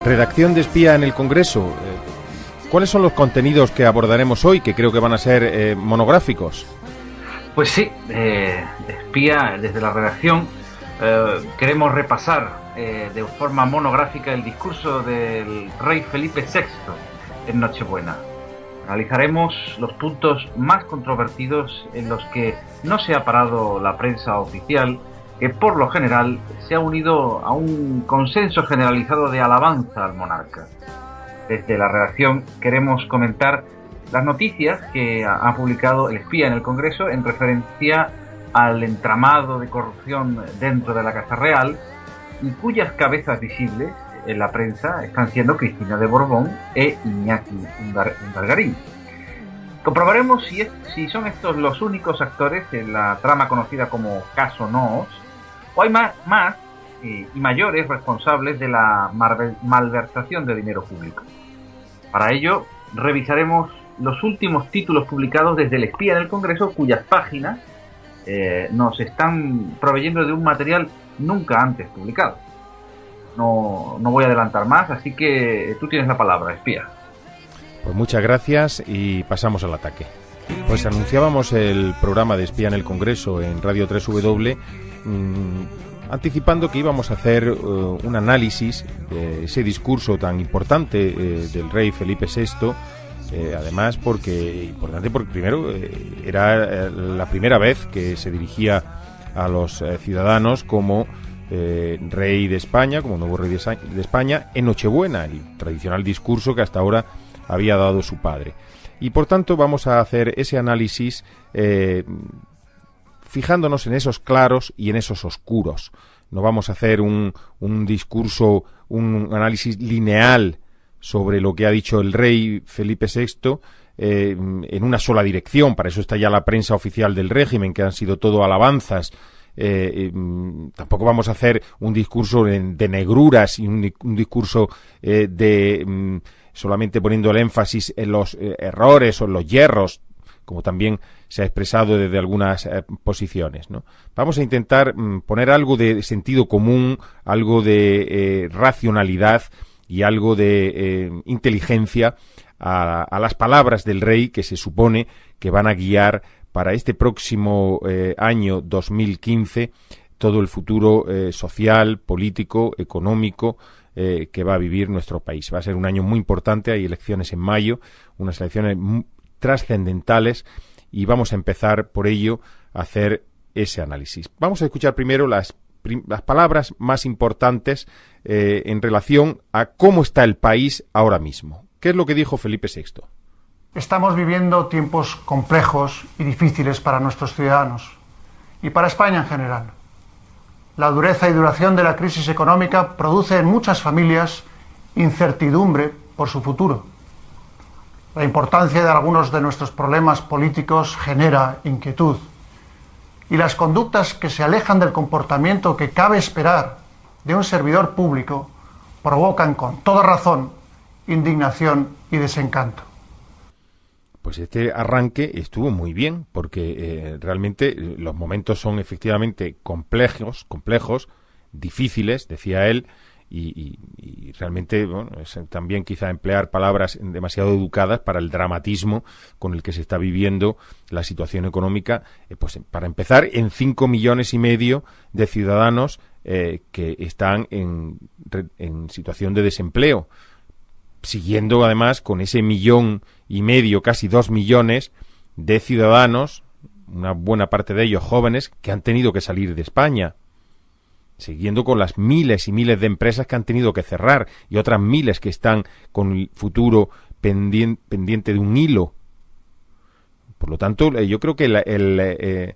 Redacción de Espía en el Congreso. ¿Cuáles son los contenidos que abordaremos hoy, que creo que van a ser monográficos? Pues sí, Espía desde la redacción queremos repasar de forma monográfica el discurso del rey Felipe VI en Nochebuena. Analizaremos los puntos más controvertidos en los que no se ha parado la prensa oficial, que por lo general se ha unido a un consenso generalizado de alabanza al monarca. Desde la redacción queremos comentar las noticias que ha publicado el Espía en el Congreso en referencia al entramado de corrupción dentro de la Casa Real y cuyas cabezas visibles en la prensa están siendo Cristina de Borbón e Iñaki Undargarín. Comprobaremos si son estos los únicos actores en la trama conocida como Caso Noos, o hay más y mayores responsables de la malversación de dinero público. Para ello, revisaremos los últimos títulos publicados desde el Espía en el Congreso, cuyas páginas nos están proveyendo de un material nunca antes publicado. No voy a adelantar más, así que tú tienes la palabra, Espía. Pues muchas gracias y pasamos al ataque. Pues anunciábamos el programa de Espía en el Congreso en Radio 3W, anticipando que íbamos a hacer un análisis de ese discurso tan importante del rey Felipe VI, además porque primero era la primera vez que se dirigía a los ciudadanos como rey de España, como nuevo rey de España, en Nochebuena, el tradicional discurso que hasta ahora había dado su padre. Y por tanto vamos a hacer ese análisis fijándonos en esos claros y en esos oscuros. No vamos a hacer un discurso, un análisis lineal sobre lo que ha dicho el rey Felipe VI en una sola dirección. Para eso está ya la prensa oficial del régimen, que han sido todo alabanzas. Tampoco vamos a hacer un discurso de negruras y un discurso solamente poniendo el énfasis en los errores o en los yerros, como también se ha expresado desde algunas posiciones, ¿no? Vamos a intentar poner algo de sentido común, algo de racionalidad y algo de inteligencia a las palabras del rey, que se supone que van a guiar para este próximo año 2015 todo el futuro social, político, económico que va a vivir nuestro país. Va a ser un año muy importante, hay elecciones en mayo, unas elecciones trascendentales, y vamos a empezar por ello a hacer ese análisis. Vamos a escuchar primero las palabras más importantes en relación a cómo está el país ahora mismo. ¿Qué es lo que dijo Felipe VI? Estamos viviendo tiempos complejos y difíciles para nuestros ciudadanos y para España en general. La dureza y duración de la crisis económica produce en muchas familias incertidumbre por su futuro. La importancia de algunos de nuestros problemas políticos genera inquietud, y las conductas que se alejan del comportamiento que cabe esperar de un servidor público provocan con toda razón indignación y desencanto. Pues este arranque estuvo muy bien, porque realmente los momentos son efectivamente complejos, difíciles, decía él, y realmente, bueno, es también quizá emplear palabras demasiado educadas para el dramatismo con el que se está viviendo la situación económica, pues para empezar, en 5,5 millones de ciudadanos que están en situación de desempleo, siguiendo además con ese 1,5 millones, casi 2 millones de ciudadanos, una buena parte de ellos jóvenes, que han tenido que salir de España, siguiendo con las miles y miles de empresas que han tenido que cerrar y otras miles que están con el futuro pendiente de un hilo. Por lo tanto, yo creo que el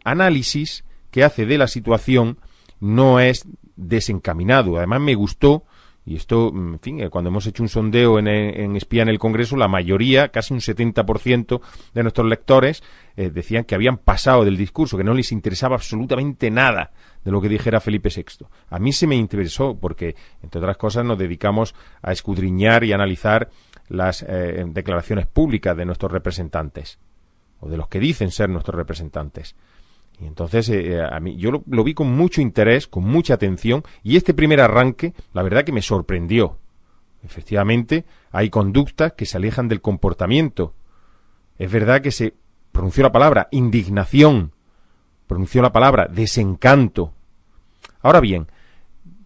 análisis que hace de la situación no es desencaminado. Además, me gustó, y esto, en fin, cuando hemos hecho un sondeo en Espía en el Congreso, la mayoría, casi un 70% de nuestros lectores decían que habían pasado del discurso, que no les interesaba absolutamente nada de lo que dijera Felipe VI. A mí se me interesó porque, entre otras cosas, nos dedicamos a escudriñar y analizar las declaraciones públicas de nuestros representantes, o de los que dicen ser nuestros representantes. Y entonces a mí yo lo vi con mucho interés, con mucha atención, y este primer arranque, la verdad que me sorprendió. Efectivamente, hay conductas que se alejan del comportamiento. Es verdad que se pronunció la palabra indignación, pronunció la palabra desencanto. Ahora bien,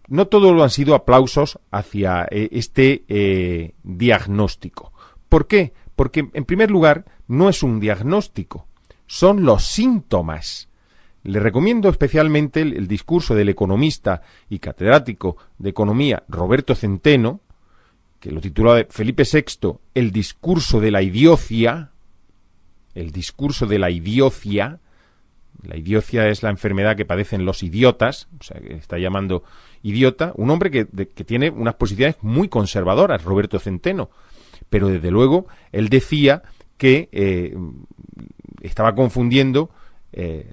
no todo lo han sido aplausos hacia este diagnóstico. ¿Por qué? Porque, en primer lugar, no es un diagnóstico, son los síntomas. Le recomiendo especialmente el discurso del economista y catedrático de economía Roberto Centeno, que lo titula Felipe VI, el discurso de la idiocia. El discurso de la idiocia. La idiocia es la enfermedad que padecen los idiotas, o sea, que está llamando idiota, un hombre que tiene unas posiciones muy conservadoras, Roberto Centeno, pero desde luego él decía que estaba confundiendo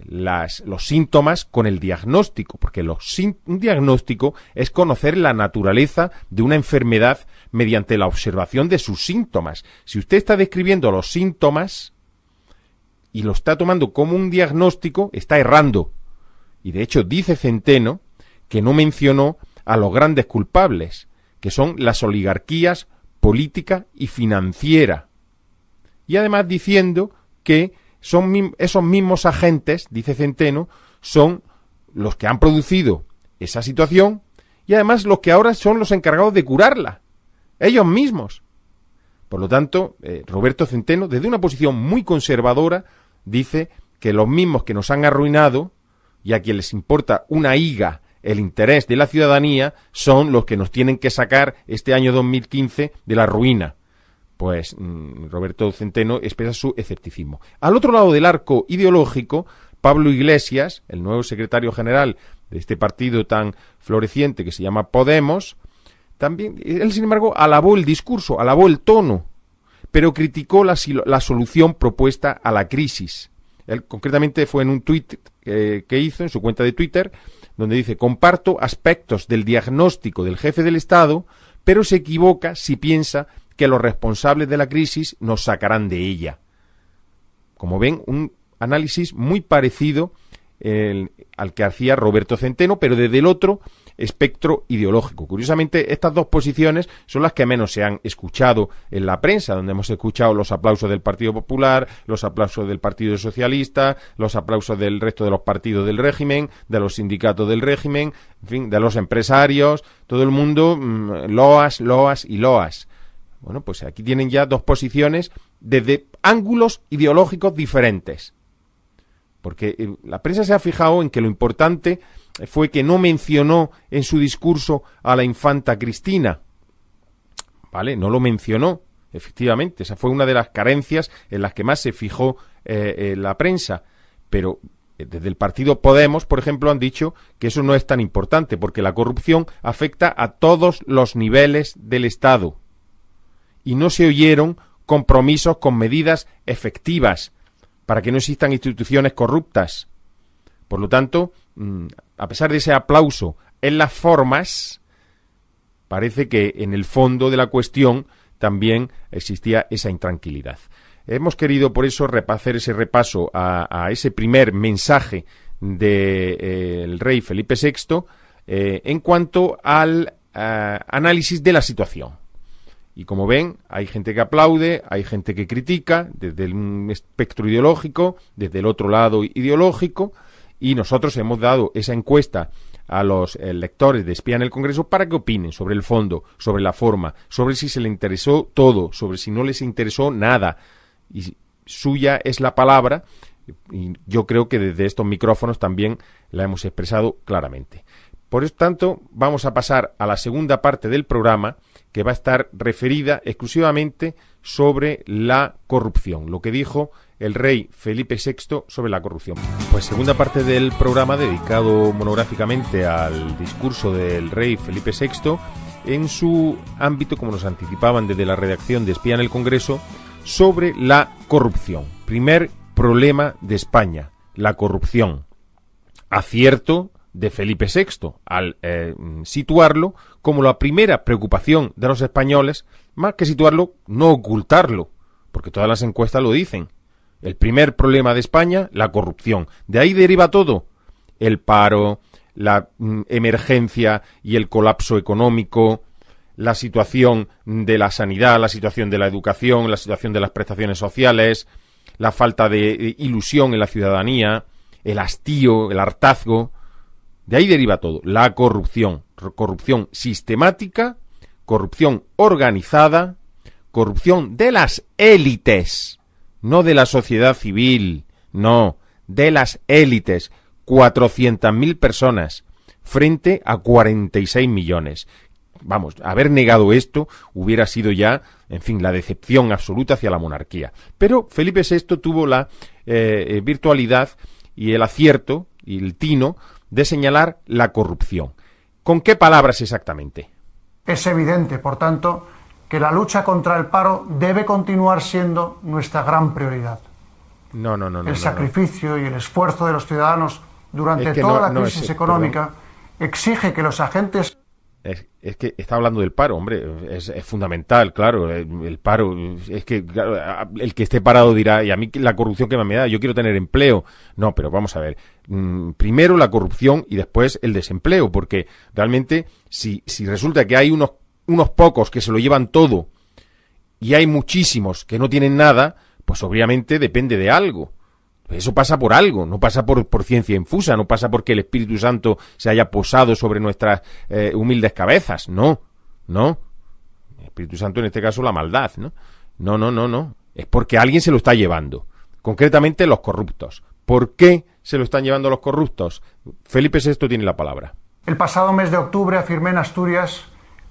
los síntomas con el diagnóstico, porque un diagnóstico es conocer la naturaleza de una enfermedad mediante la observación de sus síntomas. Si usted está describiendo los síntomas y lo está tomando como un diagnóstico, está errando. Y de hecho dice Centeno que no mencionó a los grandes culpables, que son las oligarquías política y financiera. Y además diciendo que son esos mismos agentes, dice Centeno, son los que han producido esa situación y además los que ahora son los encargados de curarla, ellos mismos. Por lo tanto, Roberto Centeno, desde una posición muy conservadora, dice que los mismos que nos han arruinado y a quien les importa una higa el interés de la ciudadanía son los que nos tienen que sacar este año 2015 de la ruina. Pues Roberto Centeno expresa su escepticismo. Al otro lado del arco ideológico, Pablo Iglesias, el nuevo secretario general de este partido tan floreciente que se llama Podemos, también, él sin embargo alabó el discurso, alabó el tono, pero criticó la solución propuesta a la crisis. Él concretamente fue en un tuit que hizo en su cuenta de Twitter, donde dice: comparto aspectos del diagnóstico del jefe del Estado, pero se equivoca si piensa que los responsables de la crisis nos sacarán de ella. Como ven, un análisis muy parecido al que hacía Roberto Centeno, pero desde el otro espectro ideológico. Curiosamente, estas dos posiciones son las que menos se han escuchado en la prensa, donde hemos escuchado los aplausos del Partido Popular, los aplausos del Partido Socialista, los aplausos del resto de los partidos del régimen, de los sindicatos del régimen, en fin, de los empresarios, todo el mundo, loas y loas. Bueno, pues aquí tienen ya dos posiciones desde ángulos ideológicos diferentes. Porque la prensa se ha fijado en que lo importante fue que no mencionó en su discurso a la infanta Cristina. ¿Vale? No lo mencionó, efectivamente. Esa fue una de las carencias en las que más se fijó la prensa. Pero desde el partido Podemos, por ejemplo, han dicho que eso no es tan importante, porque la corrupción afecta a todos los niveles del Estado. Y no se oyeron compromisos con medidas efectivas para que no existan instituciones corruptas. Por lo tanto, a pesar de ese aplauso en las formas, parece que en el fondo de la cuestión también existía esa intranquilidad. Hemos querido por eso hacer ese repaso a ese primer mensaje del rey Felipe VI en cuanto al análisis de la situación. Y como ven, hay gente que aplaude, hay gente que critica, desde un espectro ideológico, desde el otro lado ideológico, y nosotros hemos dado esa encuesta a los lectores de Espía en el Congreso para que opinen sobre el fondo, sobre la forma, sobre si se les interesó todo, sobre si no les interesó nada. Y suya es la palabra, y yo creo que desde estos micrófonos también la hemos expresado claramente. Por eso tanto, vamos a pasar a la segunda parte del programa, que va a estar referida exclusivamente sobre la corrupción, lo que dijo el rey Felipe VI sobre la corrupción. Pues segunda parte del programa dedicado monográficamente al discurso del rey Felipe VI en su ámbito, como nos anticipaban desde la redacción de Espía en el Congreso, sobre la corrupción. Primer problema de España, la corrupción. Acierto de Felipe VI al situarlo como la primera preocupación de los españoles, más que situarlo, no ocultarlo, porque todas las encuestas lo dicen. El primer problema de España, la corrupción. De ahí deriva todo. El paro, la emergencia y el colapso económico, la situación de la sanidad, la situación de la educación, la situación de las prestaciones sociales, la falta de ilusión en la ciudadanía, el hastío, el hartazgo. De ahí deriva todo. La corrupción. Corrupción sistemática, corrupción organizada, corrupción de las élites, no de la sociedad civil, no, de las élites. 400.000 personas frente a 46 millones. Vamos, haber negado esto hubiera sido ya, en fin, la decepción absoluta hacia la monarquía. Pero Felipe VI tuvo la virtualidad y el acierto y el tino de señalar la corrupción. ¿Con qué palabras exactamente? Es evidente, por tanto, que la lucha contra el paro debe continuar siendo nuestra gran prioridad. No. El sacrificio y el esfuerzo de los ciudadanos durante toda la crisis económica exige que los agentes... Es que está hablando del paro, hombre, es fundamental, claro, el paro, es que claro, el que esté parado dirá, y a mí la corrupción que me da, yo quiero tener empleo. No, pero vamos a ver, primero la corrupción y después el desempleo, porque realmente si resulta que hay unos pocos que se lo llevan todo y hay muchísimos que no tienen nada, pues obviamente depende de algo. Eso pasa por algo, no pasa por ciencia infusa, no pasa porque el Espíritu Santo se haya posado sobre nuestras humildes cabezas, no. El Espíritu Santo en este caso la maldad, ¿no? No. Es porque alguien se lo está llevando, concretamente los corruptos. ¿Por qué se lo están llevando los corruptos? Felipe VI tiene la palabra. El pasado mes de octubre afirmé en Asturias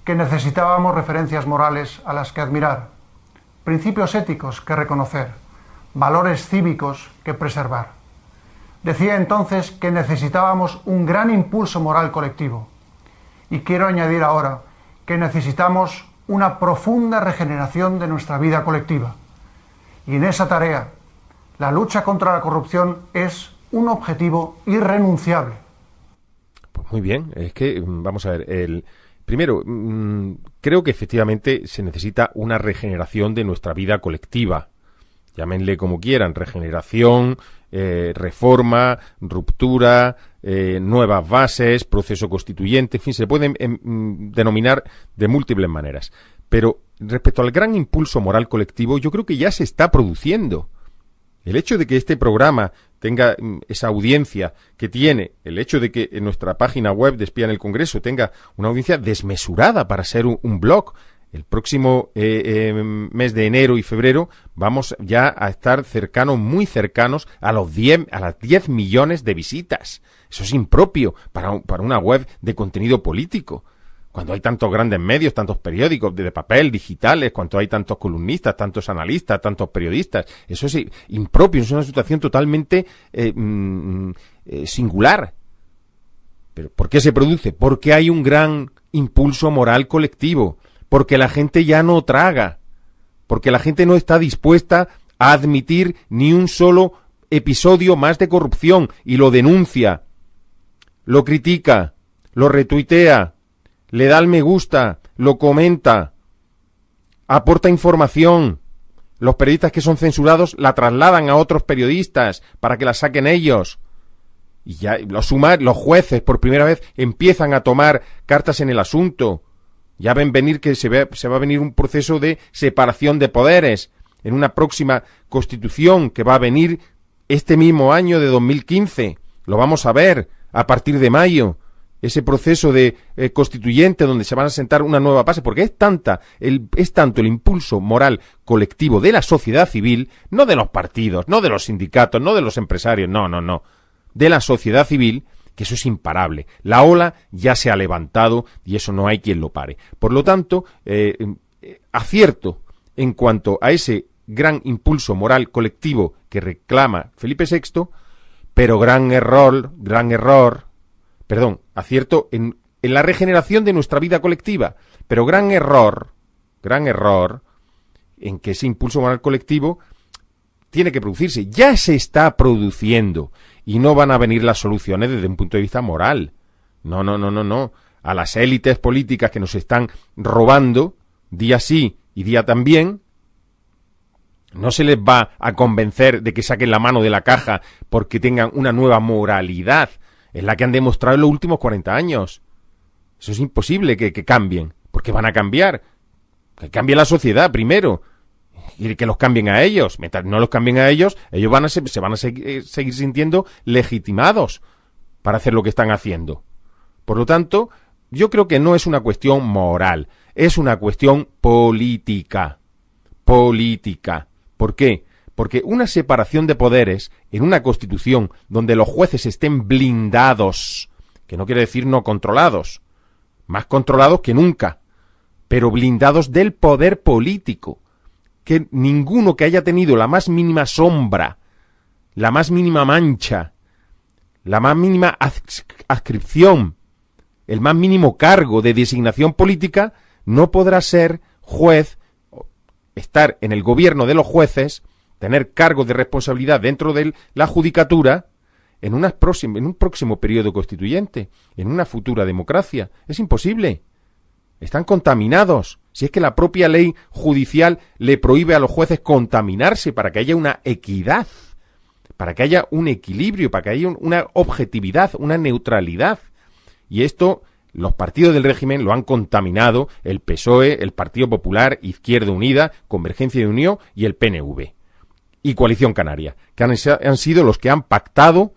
que necesitábamos referencias morales a las que admirar, principios éticos que reconocer, valores cívicos que preservar. Decía entonces que necesitábamos un gran impulso moral colectivo. Y quiero añadir ahora que necesitamos una profunda regeneración de nuestra vida colectiva. Y en esa tarea, la lucha contra la corrupción es un objetivo irrenunciable. Pues muy bien, es que, vamos a ver, primero, creo que efectivamente se necesita una regeneración de nuestra vida colectiva. Llámenle como quieran, regeneración, reforma, ruptura, nuevas bases, proceso constituyente, en fin, se pueden denominar de múltiples maneras. Pero respecto al gran impulso moral colectivo, yo creo que ya se está produciendo. El hecho de que este programa tenga esa audiencia que tiene, el hecho de que en nuestra página web de Espía en el Congreso tenga una audiencia desmesurada para ser un blog. El próximo mes de enero y febrero vamos ya a estar muy cercanos a las 10 millones de visitas. Eso es impropio para una web de contenido político. Cuando hay tantos grandes medios, tantos periódicos de papel, digitales, cuando hay tantos columnistas, tantos analistas, tantos periodistas. Eso es impropio, es una situación totalmente singular. ¿Pero por qué se produce? Porque hay un gran impulso moral colectivo. Porque la gente ya no traga, porque la gente no está dispuesta a admitir ni un solo episodio más de corrupción y lo denuncia, lo critica, lo retuitea, le da el me gusta, lo comenta, aporta información. Los periodistas que son censurados la trasladan a otros periodistas para que la saquen ellos. Y ya los jueces por primera vez empiezan a tomar cartas en el asunto. Ya ven venir que se va a venir un proceso de separación de poderes en una próxima constitución que va a venir este mismo año de 2015. Lo vamos a ver a partir de mayo. Ese proceso de constituyente donde se van a sentar una nueva base, porque es tanto el impulso moral colectivo de la sociedad civil, no de los partidos, no de los sindicatos, no de los empresarios, no, de la sociedad civil, que eso es imparable. La ola ya se ha levantado y eso no hay quien lo pare. Por lo tanto, acierto en cuanto a ese gran impulso moral colectivo que reclama Felipe VI, pero acierto en la regeneración de nuestra vida colectiva, pero gran error en que ese impulso moral colectivo tiene que producirse, ya se está produciendo. Y no van a venir las soluciones desde un punto de vista moral. No. A las élites políticas que nos están robando, día sí y día también, No se les va a convencer de que saquen la mano de la caja porque tengan una nueva moralidad. Es la que han demostrado en los últimos 40 años. Eso es imposible que cambien. Porque van a cambiar. Que cambie la sociedad primero. Y que los cambien a ellos. Mientras no los cambien a ellos, ellos se van a seguir sintiendo legitimados para hacer lo que están haciendo. Por lo tanto, yo creo que no es una cuestión moral. Es una cuestión política. Política. ¿Por qué? Porque una separación de poderes en una constitución donde los jueces estén blindados, que no quiere decir no controlados, más controlados que nunca, pero blindados del poder político, que ninguno que haya tenido la más mínima sombra, la más mínima mancha, la más mínima adscripción, el más mínimo cargo de designación política, no podrá ser juez, estar en el gobierno de los jueces, tener cargos de responsabilidad dentro de la judicatura en un próximo periodo constituyente, en una futura democracia. Es imposible. Están contaminados. Si es que la propia ley judicial le prohíbe a los jueces contaminarse para que haya una equidad, para que haya un equilibrio, para que haya una objetividad, una neutralidad. Y esto los partidos del régimen lo han contaminado, el PSOE, el Partido Popular, Izquierda Unida, Convergencia y Unión y el PNV. Y Coalición Canaria, que han sido los que han pactado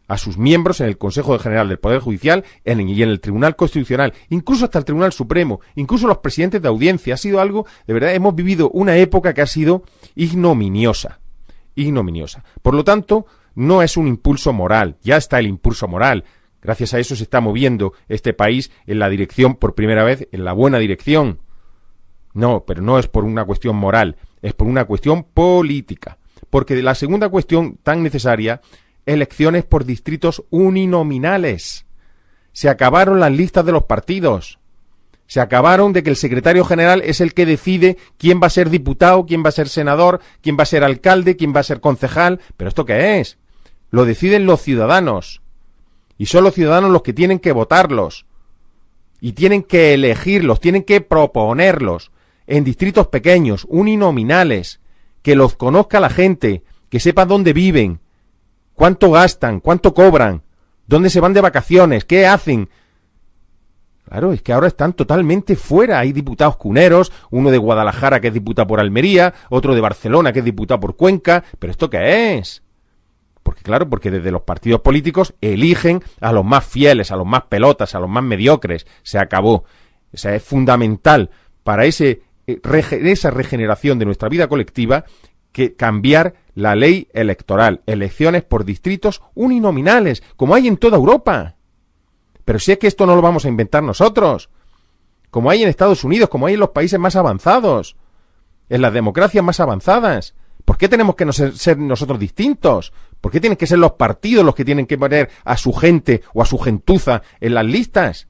a sus miembros en el Consejo General del Poder Judicial y en el Tribunal Constitucional, incluso hasta el Tribunal Supremo, incluso los presidentes de audiencia. Ha sido algo, de verdad, hemos vivido una época que ha sido ignominiosa. Ignominiosa. Por lo tanto, no es un impulso moral, ya está el impulso moral. Gracias a eso se está moviendo este país en la dirección, por primera vez, en la buena dirección. No, pero no es por una cuestión moral, es por una cuestión política. Porque la segunda cuestión tan necesaria, elecciones por distritos uninominales. Se acabaron las listas de los partidos. Se acabaron de que el secretario general es el que decide quién va a ser diputado, quién va a ser senador, quién va a ser alcalde, quién va a ser concejal. ¿Pero esto qué es? Lo deciden los ciudadanos. Y son los ciudadanos los que tienen que votarlos. Y tienen que elegirlos, tienen que proponerlos en distritos pequeños, uninominales, que los conozca la gente, que sepa dónde viven, cuánto gastan, cuánto cobran, dónde se van de vacaciones, qué hacen. Claro, es que ahora están totalmente fuera. Hay diputados cuneros, uno de Guadalajara que es diputado por Almería, otro de Barcelona que es diputado por Cuenca. ¿Pero esto qué es? Porque claro, porque desde los partidos políticos eligen a los más fieles, a los más pelotas, a los más mediocres. Se acabó. O sea, es fundamental para esa regeneración de nuestra vida colectiva que cambiar la ley electoral. Elecciones por distritos uninominales, como hay en toda Europa. Pero si es que esto no lo vamos a inventar nosotros. Como hay en Estados Unidos, como hay en los países más avanzados. En las democracias más avanzadas. ¿Por qué tenemos que ser nosotros distintos? ¿Por qué tienen que ser los partidos los que tienen que poner a su gente o a su gentuza en las listas?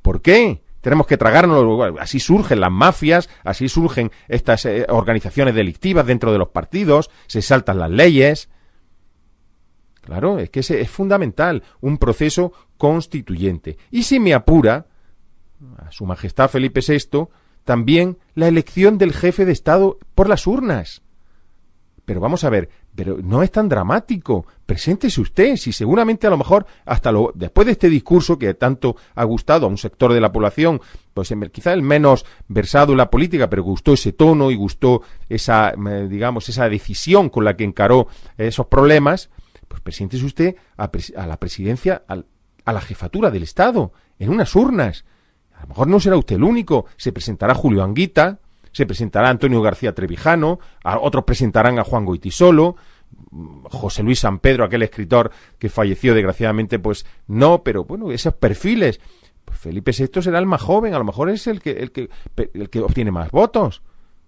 ¿Por qué? Tenemos que tragárnoslo. Así surgen las mafias, así surgen estas organizaciones delictivas dentro de los partidos, se saltan las leyes. Claro, es que es fundamental un proceso constituyente. Y si me apura, a Su Majestad Felipe VI, también la elección del jefe de Estado por las urnas. Pero vamos a ver, pero no es tan dramático. Preséntese usted, si seguramente a lo mejor después de este discurso que tanto ha gustado a un sector de la población, pues quizá el menos versado en la política, pero gustó ese tono y gustó esa decisión con la que encaró esos problemas, pues preséntese usted a la presidencia, a la jefatura del Estado, en unas urnas. A lo mejor no será usted el único, se presentará Julio Anguita, se presentará Antonio García Trevijano, otros presentarán a Juan Goytisolo, José Luis San Pedro, aquel escritor que falleció desgraciadamente, pues no, pero bueno, esos perfiles. Pues Felipe VI será el más joven, a lo mejor es el que obtiene más votos.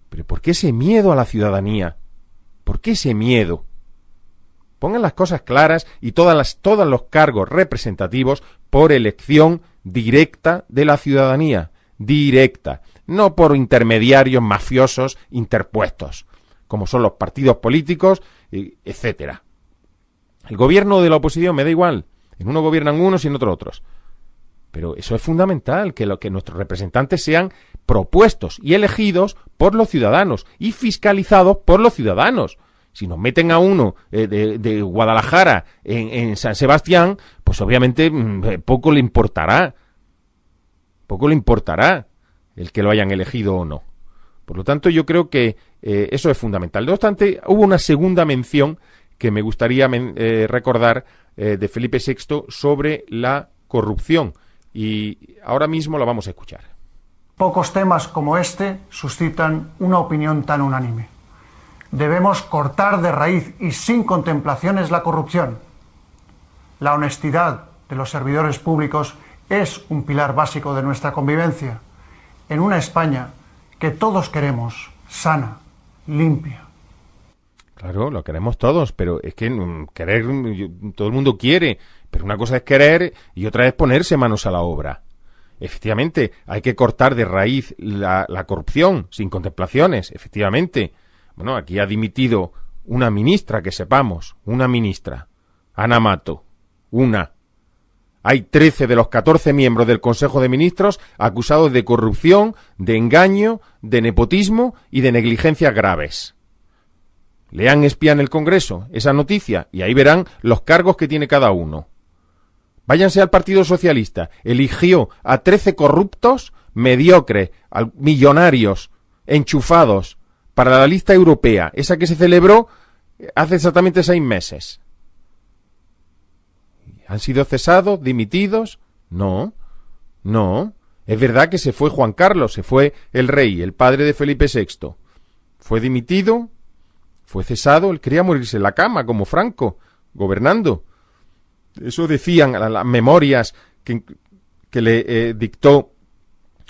Pero ¿por qué ese miedo a la ciudadanía? ¿Por qué ese miedo? Pongan las cosas claras y todos los cargos representativos por elección directa de la ciudadanía. Directa. No por intermediarios mafiosos interpuestos, como son los partidos políticos, etcétera. El gobierno de la oposición me da igual. En uno gobiernan unos y en otro otros. Pero eso es fundamental, que nuestros representantes sean propuestos y elegidos por los ciudadanos y fiscalizados por los ciudadanos. Si nos meten a uno de Guadalajara en San Sebastián, pues obviamente poco le importará. Poco le importará el que lo hayan elegido o no. Por lo tanto, yo creo que eso es fundamental. No obstante, hubo una segunda mención que me gustaría recordar de Felipe VI sobre la corrupción. Y ahora mismo la vamos a escuchar. Pocos temas como este suscitan una opinión tan unánime. Debemos cortar de raíz y sin contemplaciones la corrupción. La honestidad de los servidores públicos es un pilar básico de nuestra convivencia en una España que todos queremos, sana, limpia. Claro, lo queremos todos, pero es que querer, todo el mundo quiere, pero una cosa es querer y otra es ponerse manos a la obra. Efectivamente, hay que cortar de raíz la corrupción, sin contemplaciones, efectivamente. Bueno, aquí ha dimitido una ministra, que sepamos, una ministra, Ana Mato, una. Hay 13 de los 14 miembros del Consejo de Ministros acusados de corrupción, de engaño, de nepotismo y de negligencias graves. Lean Espía en el Congreso esa noticia y ahí verán los cargos que tiene cada uno. Váyanse al Partido Socialista. Eligió a 13 corruptos, mediocres, millonarios, enchufados, para la lista europea, esa que se celebró hace exactamente 6 meses. ¿Han sido cesados, dimitidos? No. Es verdad que se fue Juan Carlos, se fue el rey, el padre de Felipe VI. Fue dimitido, fue cesado, él quería morirse en la cama, como Franco, gobernando. Eso decían las memorias que le dictó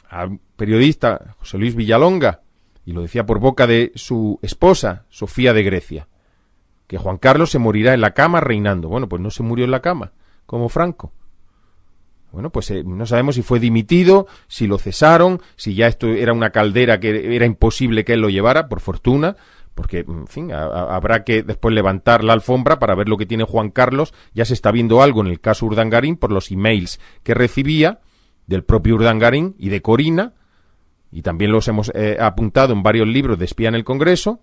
al periodista José Luis Villalonga, y lo decía por boca de su esposa, Sofía de Grecia, que Juan Carlos se morirá en la cama reinando. Bueno, pues no se murió en la cama, como Franco. Bueno, pues no sabemos si fue dimitido, si lo cesaron, si ya esto era una caldera que era imposible que él lo llevara, por fortuna, porque, en fin, habrá que después levantar la alfombra para ver lo que tiene Juan Carlos. Ya se está viendo algo en el caso Urdangarín por los emails que recibía del propio Urdangarín y de Corina, y también los hemos apuntado en varios libros de Espía en el Congreso,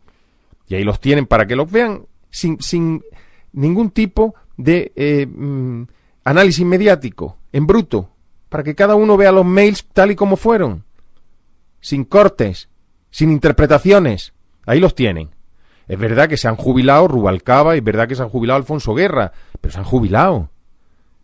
y ahí los tienen para que los vean sin ningún tipo de análisis mediático, en bruto, para que cada uno vea los mails tal y como fueron, sin cortes, sin interpretaciones. Ahí los tienen. Es verdad que se han jubilado Rubalcaba, es verdad que se han jubilado Alfonso Guerra, pero se han jubilado.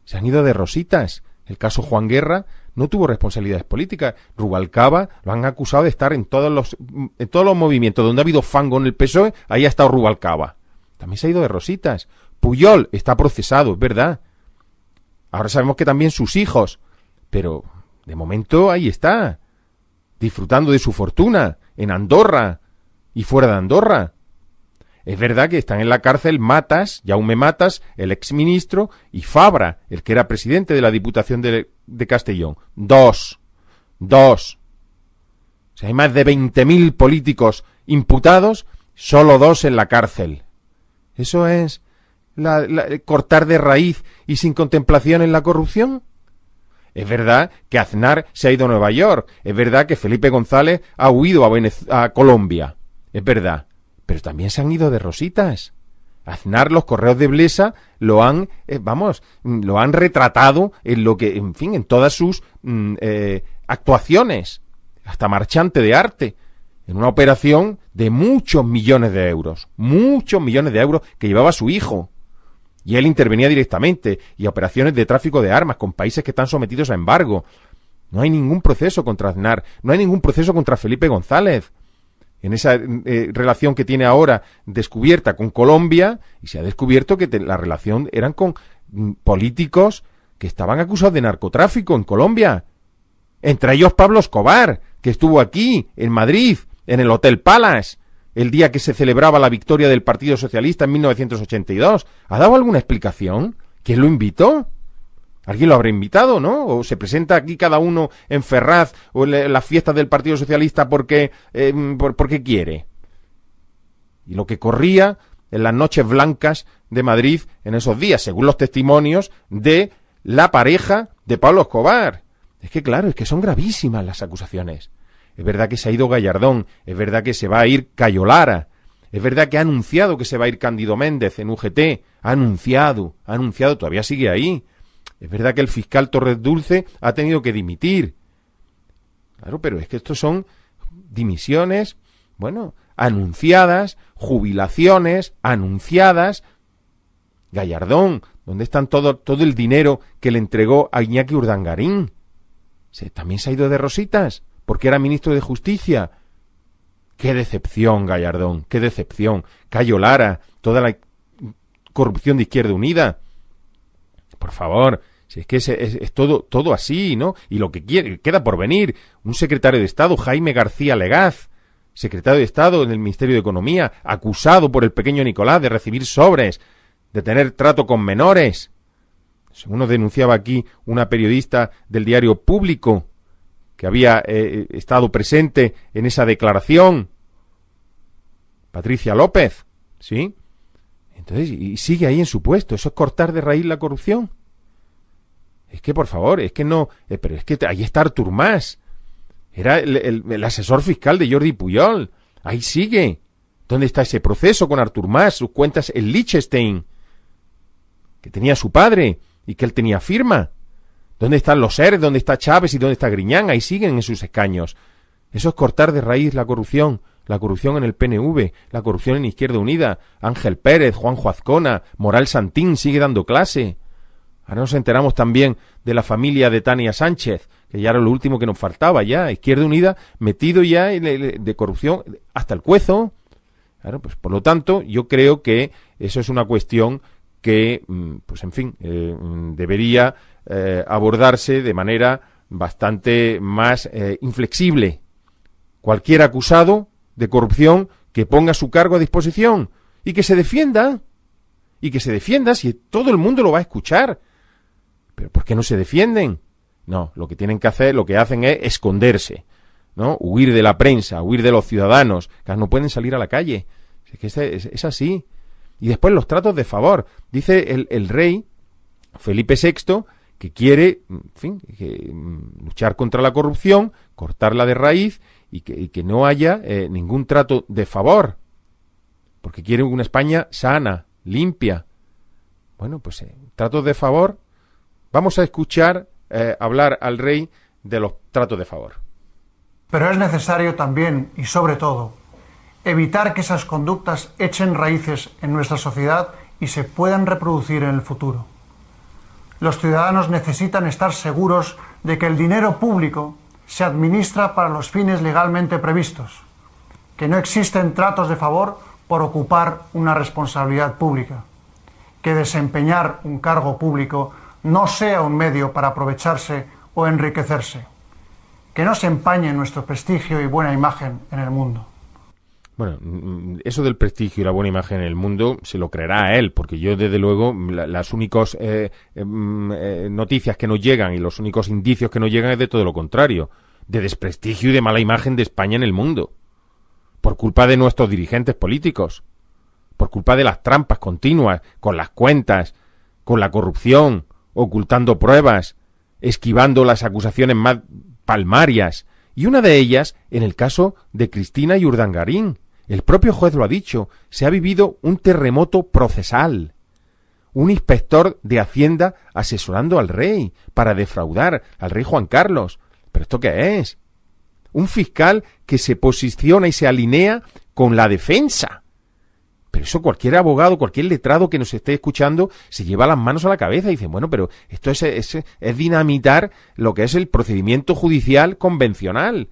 Se han ido de rositas. El caso Juan Guerra no tuvo responsabilidades políticas. Rubalcaba lo han acusado de estar en todos los movimientos donde ha habido fango en el PSOE, ahí ha estado Rubalcaba. También se ha ido de rositas. Puyol está procesado, es verdad. Ahora sabemos que también sus hijos, pero de momento ahí está, disfrutando de su fortuna, en Andorra y fuera de Andorra. Es verdad que están en la cárcel Matas, Jaume Matas, el exministro, y Fabra, el que era presidente de la Diputación de Castellón. Dos. O sea, hay más de 20.000 políticos imputados, solo 2 en la cárcel. ¿Eso es cortar de raíz y sin contemplación en la corrupción? Es verdad que Aznar se ha ido a Nueva York. Es verdad que Felipe González ha huido a Colombia. Es verdad. Pero también se han ido de rositas. Aznar, los correos de Blesa lo han retratado en lo que, en fin, en todas sus actuaciones, hasta marchante de arte, en una operación de muchos millones de euros que llevaba su hijo. Y él intervenía directamente, y operaciones de tráfico de armas con países que están sometidos a embargo. No hay ningún proceso contra Aznar, no hay ningún proceso contra Felipe González. En esa relación que tiene ahora descubierta con Colombia, y se ha descubierto que la relación eran con políticos que estaban acusados de narcotráfico en Colombia. Entre ellos Pablo Escobar, que estuvo aquí, en Madrid, en el Hotel Palace, el día que se celebraba la victoria del Partido Socialista en 1982. ¿Ha dado alguna explicación? ¿Quién lo invitó? Alguien lo habrá invitado, ¿no? O se presenta aquí cada uno en Ferraz o en las fiestas del Partido Socialista porque quiere. Y lo que corría en las noches blancas de Madrid en esos días, según los testimonios de la pareja de Pablo Escobar. Es que claro, es que son gravísimas las acusaciones. es verdad que se ha ido Gallardón, es verdad que se va a ir Cayo Lara, es verdad que ha anunciado que se va a ir Cándido Méndez en UGT, ha anunciado, todavía sigue ahí. Es verdad que el fiscal Torres Dulce ha tenido que dimitir. Claro, pero es que estos son dimisiones, bueno, anunciadas, jubilaciones anunciadas. Gallardón, ¿dónde están todo el dinero que le entregó a Iñaki Urdangarín? También se ha ido de rositas, porque era ministro de Justicia. ¡Qué decepción, Gallardón! ¡Qué decepción! Cayo Lara, toda la corrupción de Izquierda Unida. Por favor, si es que es todo así, ¿no? Y lo que queda por venir, un secretario de Estado, Jaime García Legaz, secretario de Estado en el Ministerio de Economía, acusado por el pequeño Nicolás de recibir sobres, de tener trato con menores. Según nos denunciaba aquí una periodista del diario Público, que había estado presente en esa declaración, Patricia López, ¿sí? Entonces, y sigue ahí en su puesto. ¿Eso es cortar de raíz la corrupción? Es que, por favor, es que no... pero es que ahí está Artur Mas. Era el asesor fiscal de Jordi Pujol. Ahí sigue. ¿Dónde está ese proceso con Artur Mas? Sus cuentas en Liechtenstein, que tenía su padre y que él tenía firma. ¿Dónde están los ERE? ¿Dónde está Chávez y dónde está Griñán? Ahí siguen en sus escaños. Eso es cortar de raíz la corrupción en el PNV, la corrupción en Izquierda Unida. Ángel Pérez, Juanjo Azcona, Moral Santín sigue dando clase. Ahora nos enteramos también de la familia de Tania Sánchez, que ya era lo último que nos faltaba ya. Izquierda Unida metido ya de corrupción hasta el cuezo. Claro, pues por lo tanto, yo creo que eso es una cuestión que, pues en fin, debería abordarse de manera bastante más inflexible. Cualquier acusado de corrupción que ponga su cargo a disposición y que se defienda. Y que se defienda si todo el mundo lo va a escuchar. ¿Pero por qué no se defienden? No, lo que tienen que hacer, lo que hacen es esconderse, ¿no? Huir de la prensa, huir de los ciudadanos, que no pueden salir a la calle. Es que es así. Y después los tratos de favor. Dice el rey Felipe VI que quiere, en fin, luchar contra la corrupción, cortarla de raíz y que no haya ningún trato de favor. Porque quiere una España sana, limpia. Bueno, pues tratos de favor. Vamos a escuchar hablar al rey de los tratos de favor. Pero es necesario también, y sobre todo, evitar que esas conductas echen raíces en nuestra sociedad y se puedan reproducir en el futuro. Los ciudadanos necesitan estar seguros de que el dinero público se administra para los fines legalmente previstos, que no existen tratos de favor por ocupar una responsabilidad pública, que desempeñar un cargo público no sea un medio para aprovecharse o enriquecerse, que no se empañe nuestro prestigio y buena imagen en el mundo. Bueno, eso del prestigio y la buena imagen en el mundo se lo creerá a él, porque yo desde luego las únicas noticias que nos llegan y los únicos indicios que nos llegan es de todo lo contrario, de desprestigio y de mala imagen de España en el mundo, por culpa de nuestros dirigentes políticos, por culpa de las trampas continuas, con las cuentas, con la corrupción, ocultando pruebas, esquivando las acusaciones más palmarias, y una de ellas en el caso de Cristina y Urdangarín. El propio juez lo ha dicho, se ha vivido un terremoto procesal. Un inspector de Hacienda asesorando al rey para defraudar al rey Juan Carlos. ¿Pero esto qué es? Un fiscal que se posiciona y se alinea con la defensa. Pero eso cualquier abogado, cualquier letrado que nos esté escuchando se lleva las manos a la cabeza y dice, bueno, pero esto es dinamitar lo que es el procedimiento judicial convencional.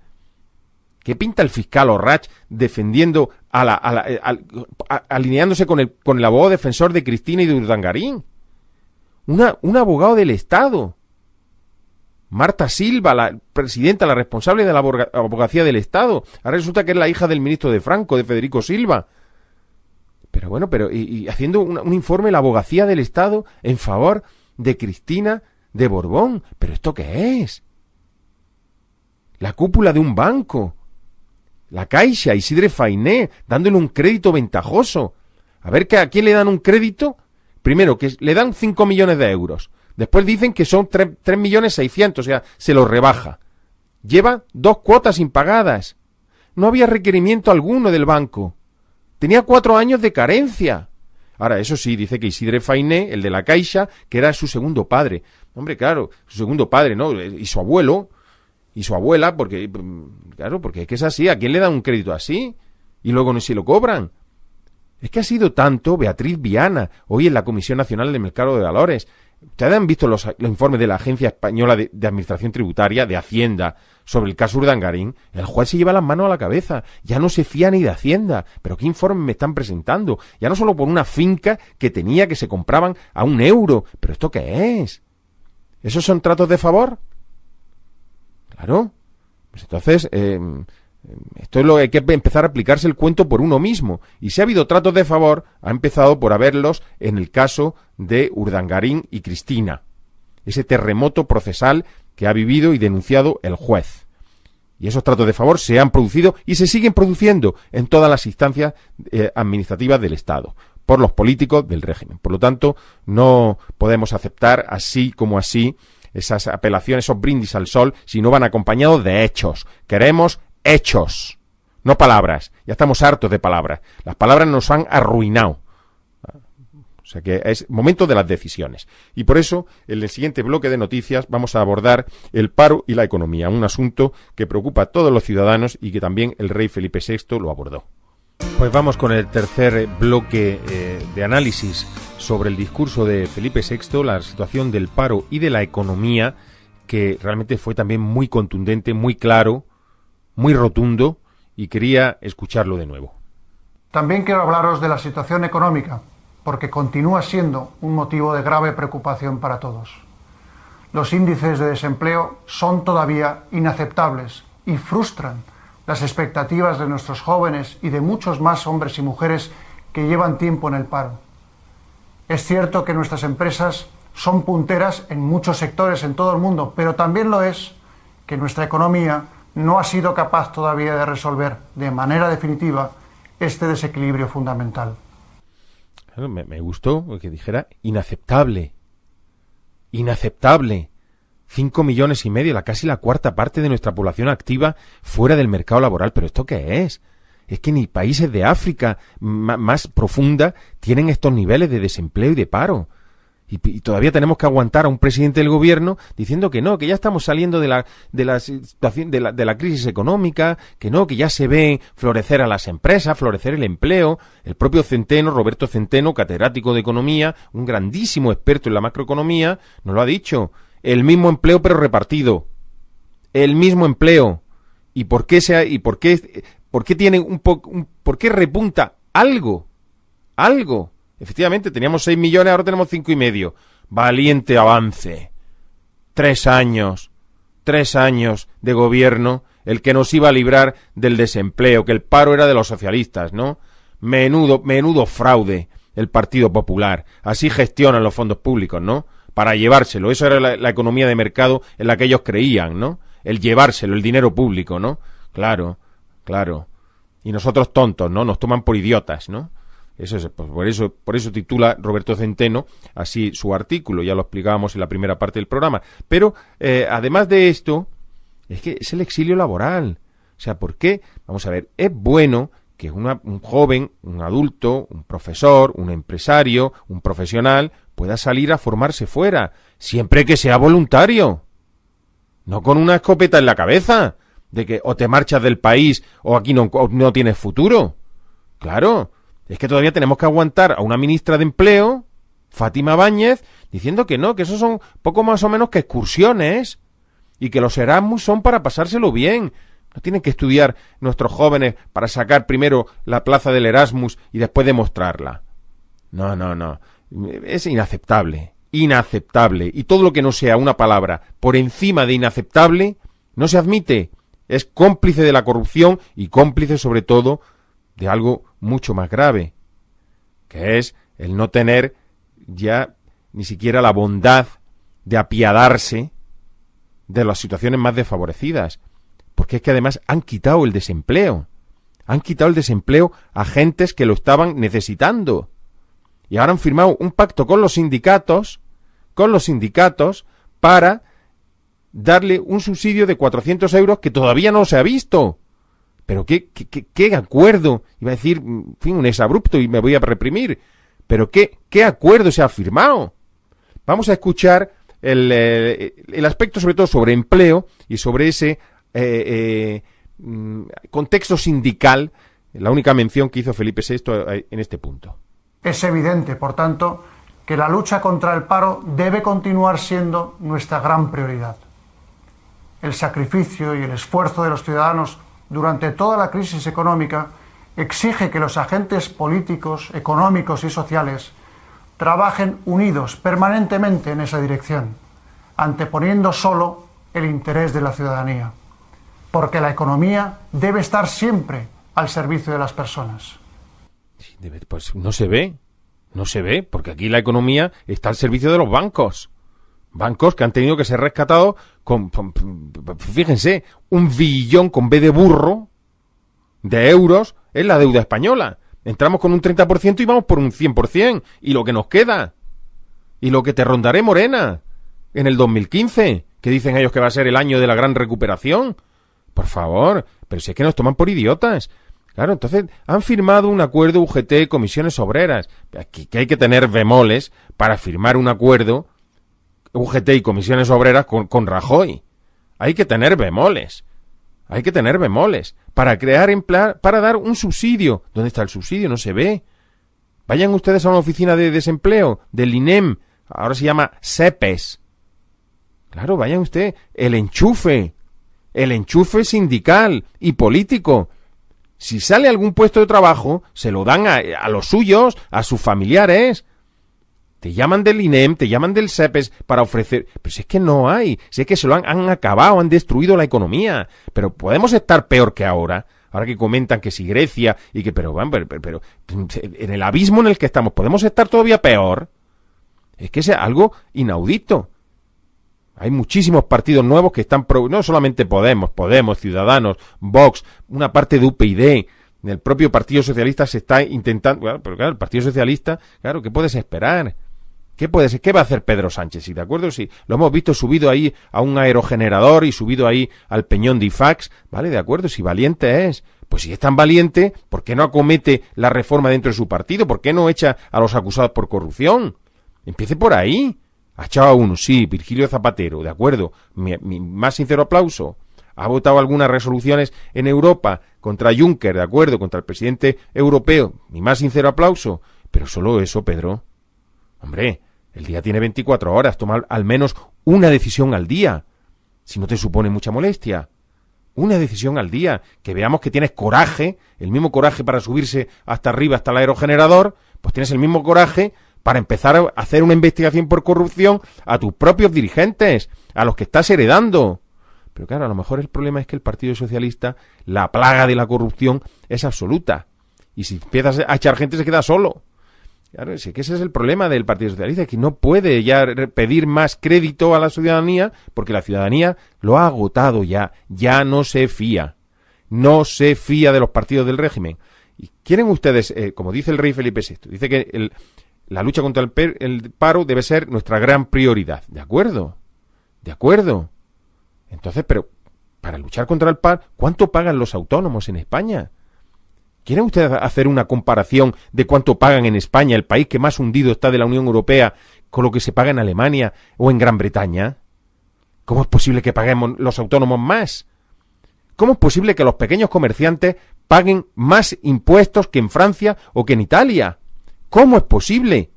¿Qué pinta el fiscal Orrach defendiendo alineándose con el abogado defensor de Cristina y de Urdangarín? Un abogado del Estado. Marta Silva, la presidenta, la responsable de la abogacía del Estado. Ahora resulta que es la hija del ministro de Franco, de Federico Silva. Pero bueno, y haciendo un informe la abogacía del Estado en favor de Cristina de Borbón. ¿Pero esto qué es? La cúpula de un banco. La Caixa, Isidre Fainé, dándole un crédito ventajoso. A ver, ¿a quién le dan un crédito? Primero, que le dan 5 millones de euros. Después dicen que son 3.600.000, o sea, se lo rebaja. Lleva 2 cuotas impagadas. No había requerimiento alguno del banco. Tenía 4 años de carencia. Ahora, eso sí, dice que Isidre Fainé, el de la Caixa, que era su segundo padre. Hombre, claro, su segundo padre, ¿no? Y su abuelo, y su abuela, porque, claro, porque es que es así. ¿A quién le dan un crédito así? Y luego no se lo cobran. Es que ha sido tanto Beatriz Viana, hoy en la Comisión Nacional del Mercado de Valores. Ustedes han visto los informes de la Agencia Española de Administración Tributaria, de Hacienda, sobre el caso Urdangarín. El juez se lleva las manos a la cabeza. Ya no se fía ni de Hacienda. ¿Pero qué informes me están presentando? Ya no solo por una finca que tenía, que se compraban a €1. ¿Pero esto qué es? ¿Esos son tratos de favor? Claro. Pues entonces, esto es lo que hay que empezar a aplicarse el cuento por uno mismo. Y si ha habido tratos de favor, ha empezado por haberlos en el caso de Urdangarín y Cristina. Ese terremoto procesal que ha vivido y denunciado el juez. Y esos tratos de favor se han producido y se siguen produciendo en todas las instancias administrativas del Estado, por los políticos del régimen. Por lo tanto, no podemos aceptar así como así esas apelaciones, esos brindis al sol, si no van acompañados de hechos. Queremos hechos, no palabras. Ya estamos hartos de palabras. Las palabras nos han arruinado. O sea que es momento de las decisiones. Y por eso, en el siguiente bloque de noticias, vamos a abordar el paro y la economía, un asunto que preocupa a todos los ciudadanos y que también el rey Felipe VI lo abordó. Pues vamos con el tercer bloque de análisis sobre el discurso de Felipe VI, la situación del paro y de la economía, que realmente fue también muy contundente, muy claro, muy rotundo, y quería escucharlo de nuevo. También quiero hablaros de la situación económica, porque continúa siendo un motivo de grave preocupación para todos. Los índices de desempleo son todavía inaceptables y frustran las expectativas de nuestros jóvenes y de muchos más hombres y mujeres que llevan tiempo en el paro. Es cierto que nuestras empresas son punteras en muchos sectores en todo el mundo, pero también lo es que nuestra economía no ha sido capaz todavía de resolver de manera definitiva este desequilibrio fundamental. Me gustó que dijera inaceptable. Inaceptable. 5,5 millones, casi la cuarta parte de nuestra población activa fuera del mercado laboral. ¿Pero esto qué es? Es que ni países de África más profunda tienen estos niveles de desempleo y de paro. Y todavía tenemos que aguantar a un presidente del gobierno diciendo que no, que ya estamos saliendo de la situación de la crisis económica, que no, que ya se ve florecer a las empresas, florecer el empleo. El propio Centeno, Roberto Centeno, catedrático de economía, un grandísimo experto en la macroeconomía, nos lo ha dicho. El mismo empleo pero repartido. El mismo empleo. ¿Y por qué tiene por qué repunta algo? Algo. Efectivamente, teníamos 6 millones, ahora tenemos 5,5. Valiente avance. 3 años de gobierno, el que nos iba a librar del desempleo, que el paro era de los socialistas, ¿no? Menudo fraude el Partido Popular. Así gestionan los fondos públicos, ¿no? Para llevárselo. Eso era la economía de mercado en la que ellos creían, ¿no? El llevárselo, el dinero público, ¿no? Claro. Y nosotros tontos, ¿no? Nos toman por idiotas, ¿no? Eso es, pues por eso titula Roberto Centeno así su artículo, ya lo explicábamos en la primera parte del programa. Pero además de esto, es que es el exilio laboral. O sea, ¿por qué? Vamos a ver, es bueno que un joven, un adulto, un profesor, un empresario, un profesional pueda salir a formarse fuera, siempre que sea voluntario. No con una escopeta en la cabeza, de que o te marchas del país o aquí no tienes futuro. Claro. Es que todavía tenemos que aguantar a una ministra de Empleo, Fátima Báñez, diciendo que no, que eso son poco más o menos que excursiones y que los Erasmus son para pasárselo bien. No tienen que estudiar nuestros jóvenes para sacar primero la plaza del Erasmus y después demostrarla. No. Es inaceptable. Y todo lo que no sea una palabra por encima de inaceptable no se admite. Es cómplice de la corrupción y cómplice sobre todo de algo mucho más grave, que es el no tener ya ni siquiera la bondad de apiadarse de las situaciones más desfavorecidas, porque es que además han quitado el desempleo a gentes que lo estaban necesitando, y ahora han firmado un pacto con los sindicatos para darle un subsidio de 400 euros que todavía no se ha visto. Pero qué acuerdo, iba a decir, en fin, un exabrupto y me voy a reprimir, pero qué acuerdo se ha firmado. Vamos a escuchar el aspecto sobre todo sobre empleo y sobre ese contexto sindical, la única mención que hizo Felipe VI en este punto. Es evidente, por tanto, que la lucha contra el paro debe continuar siendo nuestra gran prioridad. El sacrificio y el esfuerzo de los ciudadanos durante toda la crisis económica exige que los agentes políticos, económicos y sociales trabajen unidos permanentemente en esa dirección, anteponiendo solo el interés de la ciudadanía, porque la economía debe estar siempre al servicio de las personas. Pues no se ve, porque aquí la economía está al servicio de los bancos. Bancos que han tenido que ser rescatados fíjense, 1 billón con B de burro de euros es la deuda española. Entramos con un 30% y vamos por un 100%. Y lo que nos queda. Y lo que te rondaré, Morena, en el 2015, que dicen ellos que va a ser el año de la gran recuperación. Por favor, pero si es que nos toman por idiotas. Claro, entonces han firmado un acuerdo UGT, comisiones obreras. Aquí que hay que tener bemoles para firmar un acuerdo UGT y comisiones obreras con Rajoy. Hay que tener bemoles. Hay que tener bemoles para crear para dar un subsidio. ¿Dónde está el subsidio? No se ve. Vayan ustedes a una oficina de desempleo del INEM, ahora se llama SEPES. Claro, vayan usted, el enchufe sindical y político. Si sale algún puesto de trabajo, se lo dan a los suyos, a sus familiares. Te llaman del INEM, te llaman del SEPES para ofrecer... Pero si es que no hay, si es que se lo han acabado, han destruido la economía. Pero podemos estar peor que ahora. Ahora que comentan que si Grecia y que... Pero en el abismo en el que estamos, ¿podemos estar todavía peor? Es que es algo inaudito. Hay muchísimos partidos nuevos que están... No solamente Podemos, Ciudadanos, Vox, una parte de UPyD... El propio Partido Socialista se está intentando... Bueno, pero claro, el Partido Socialista, claro, ¿qué puedes esperar? ¿Qué va a hacer Pedro Sánchez? ¿Sí, de acuerdo? Sí, lo hemos visto subido ahí a un aerogenerador y subido ahí al peñón de IFAX, ¿vale? De acuerdo, si valiente es. Pues si es tan valiente, ¿por qué no acomete la reforma dentro de su partido? ¿Por qué no echa a los acusados por corrupción? Empiece por ahí. Ha echado a uno, sí, Virgilio Zapatero, de acuerdo. Mi más sincero aplauso. Ha votado algunas resoluciones en Europa contra Juncker, de acuerdo, contra el presidente europeo. Mi más sincero aplauso. Pero solo eso, Pedro. Hombre, el día tiene 24 horas. Toma al menos una decisión al día. Si no te supone mucha molestia. Una decisión al día. Que veamos que tienes coraje, el mismo coraje para subirse hasta arriba, hasta el aerogenerador, pues tienes el mismo coraje para empezar a hacer una investigación por corrupción a tus propios dirigentes, a los que estás heredando. Pero claro, a lo mejor el problema es que el Partido Socialista, la plaga de la corrupción es absoluta. Y si empiezas a echar gente se queda solo. Claro, sí que ese es el problema del Partido Socialista, que no puede ya pedir más crédito a la ciudadanía, porque la ciudadanía lo ha agotado ya no se fía. No se fía de los partidos del régimen. Y quieren ustedes, como dice el rey Felipe VI, dice que la lucha contra el paro debe ser nuestra gran prioridad. ¿De acuerdo? ¿De acuerdo? Entonces, pero para luchar contra el paro, ¿cuánto pagan los autónomos en España? ¿Quieren ustedes hacer una comparación de cuánto pagan en España, el país que más hundido está de la Unión Europea, con lo que se paga en Alemania o en Gran Bretaña? ¿Cómo es posible que paguemos los autónomos más? ¿Cómo es posible que los pequeños comerciantes paguen más impuestos que en Francia o que en Italia? ¿Cómo es posible?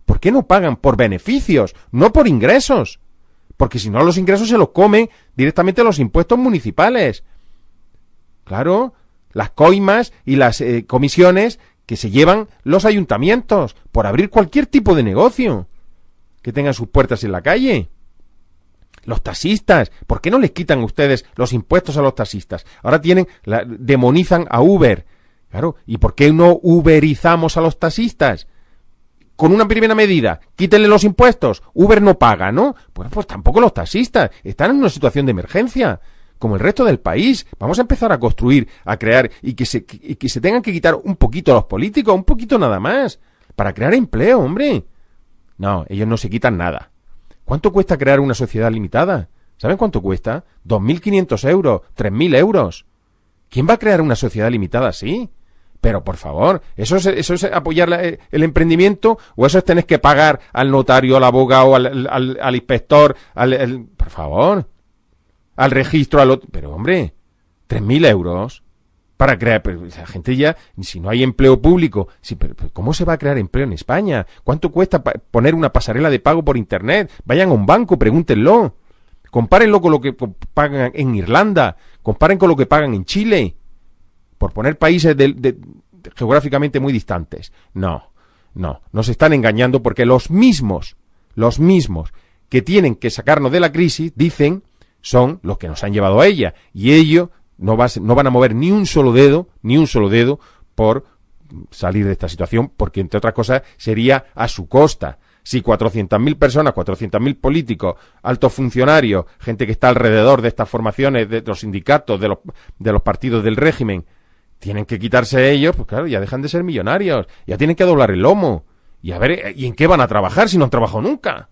¿Por qué no pagan por beneficios, no por ingresos? Porque si no, los ingresos se los comen directamente los impuestos municipales. Claro, las coimas y las comisiones que se llevan los ayuntamientos por abrir cualquier tipo de negocio que tenga sus puertas en la calle. Los taxistas, ¿por qué no les quitan ustedes los impuestos a los taxistas? Ahora demonizan a Uber. Claro, ¿y por qué no uberizamos a los taxistas? Con una primera medida, quítenle los impuestos, Uber no paga, ¿no? Bueno, pues tampoco los taxistas, están en una situación de emergencia, como el resto del país. Vamos a empezar a construir, a crear, y que se tengan que quitar un poquito a los políticos, un poquito nada más, para crear empleo, hombre. No, ellos no se quitan nada. ¿Cuánto cuesta crear una sociedad limitada? ¿Saben cuánto cuesta? 2.500 euros, 3.000 euros. ¿Quién va a crear una sociedad limitada así? Pero, por favor, ¿eso es apoyar el emprendimiento? ¿O eso es tener que pagar al notario, al abogado, al inspector, por favor, al registro, Pero, hombre, 3.000 euros para crear... Pero la gente ya, si no hay empleo público... pero ¿cómo se va a crear empleo en España? ¿Cuánto cuesta poner una pasarela de pago por Internet? Vayan a un banco, pregúntenlo. Compárenlo con lo que pagan en Irlanda. Comparen con lo que pagan en Chile. Por poner países geográficamente muy distantes. No, nos están engañando porque los mismos que tienen que sacarnos de la crisis, dicen, son los que nos han llevado a ella. Y ellos no van a mover ni un solo dedo por salir de esta situación, porque entre otras cosas sería a su costa. Si 400.000 personas, 400.000 políticos, altos funcionarios, gente que está alrededor de estas formaciones, de los sindicatos, de los partidos del régimen, tienen que quitarse ellos, pues claro, ya dejan de ser millonarios, ya tienen que doblar el lomo. Y a ver, ¿y en qué van a trabajar si no han trabajado nunca?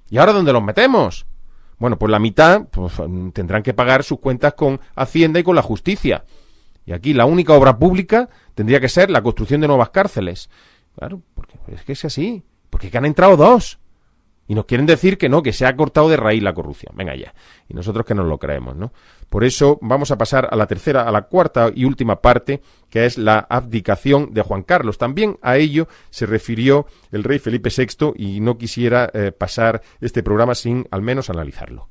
¿Y ahora dónde los metemos? Bueno, pues la mitad pues, tendrán que pagar sus cuentas con Hacienda y con la justicia. Y aquí la única obra pública tendría que ser la construcción de nuevas cárceles. Claro, porque es que es así. Porque que han entrado 2. Y nos quieren decir que no, que se ha cortado de raíz la corrupción. Venga ya. Y nosotros que nos lo creemos, ¿no? Por eso vamos a pasar a la cuarta y última parte, que es la abdicación de Juan Carlos. También a ello se refirió el rey Felipe VI y no quisiera pasar este programa sin al menos analizarlo.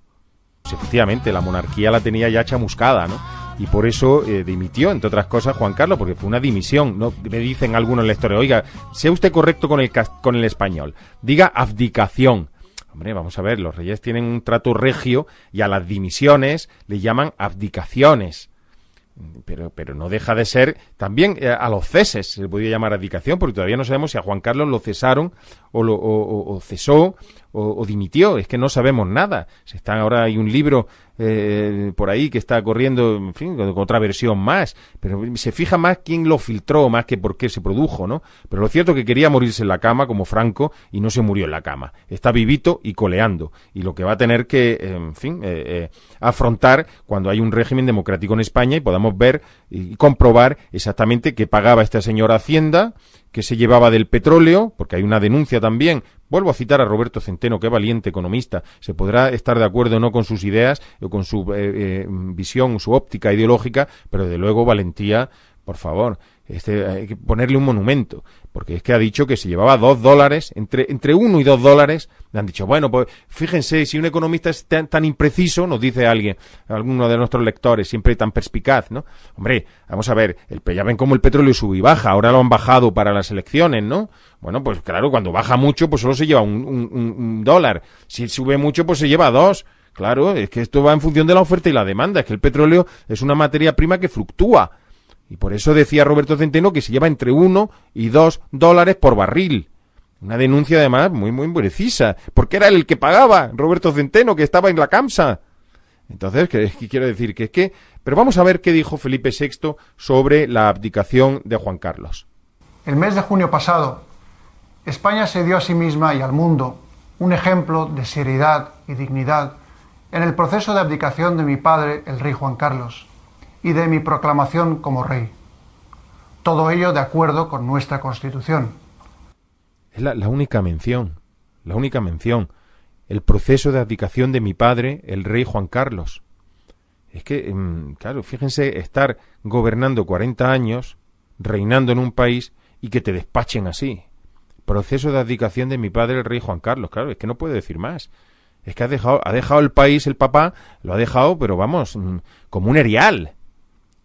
Pues efectivamente, la monarquía la tenía ya chamuscada, ¿no? Y por eso dimitió, entre otras cosas, Juan Carlos, porque fue una dimisión. No me dicen algunos lectores, oiga, sea usted correcto con el español, diga abdicación. Hombre, vamos a ver, los reyes tienen un trato regio y a las dimisiones le llaman abdicaciones. Pero no deja de ser, también a los ceses se le podía llamar abdicación, porque todavía no sabemos si a Juan Carlos lo cesaron o cesó o dimitió, es que no sabemos nada. Ahora hay un libro por ahí que está corriendo, en fin, con otra versión más, pero se fija más quién lo filtró, más que por qué se produjo, ¿no? Pero lo cierto es que quería morirse en la cama como Franco y no se murió en la cama, está vivito y coleando, y lo que va a tener que, en fin, afrontar cuando hay un régimen democrático en España y podamos ver y comprobar exactamente qué pagaba esta señora Hacienda, que se llevaba del petróleo, porque hay una denuncia también. Vuelvo a citar a Roberto Centeno, qué valiente economista. Se podrá estar de acuerdo o no con sus ideas o con su visión, su óptica ideológica, pero de luego valentía, por favor. Hay que ponerle un monumento, porque es que ha dicho que se llevaba $2, entre 1 y $2, le han dicho, bueno, pues fíjense, si un economista es tan impreciso, nos dice alguno de nuestros lectores, siempre tan perspicaz, ¿no? Hombre, vamos a ver, ya ven cómo el petróleo sube y baja, ahora lo han bajado para las elecciones, ¿no? Bueno, pues claro, cuando baja mucho, pues solo se lleva un $1, si sube mucho, pues se lleva 2. Claro, es que esto va en función de la oferta y la demanda, es que el petróleo es una materia prima que fluctúa. Y por eso decía Roberto Centeno que se lleva entre 1 y $2 por barril. Una denuncia además muy, muy precisa. Porque era el que pagaba, Roberto Centeno, que estaba en la CAMSA. Entonces, ¿qué quiero decir? Pero vamos a ver qué dijo Felipe VI sobre la abdicación de Juan Carlos. El mes de junio pasado, España se dio a sí misma y al mundo un ejemplo de seriedad y dignidad en el proceso de abdicación de mi padre, el rey Juan Carlos, y de mi proclamación como rey. Todo ello de acuerdo con nuestra Constitución. Es la única mención, el proceso de abdicación de mi padre, el rey Juan Carlos. Es que, claro, fíjense, estar gobernando 40 años, reinando en un país y que te despachen así. Proceso de abdicación de mi padre, el rey Juan Carlos. Claro, es que no puede decir más. Es que ha dejado el país, el papá, lo ha dejado, pero vamos, como un erial.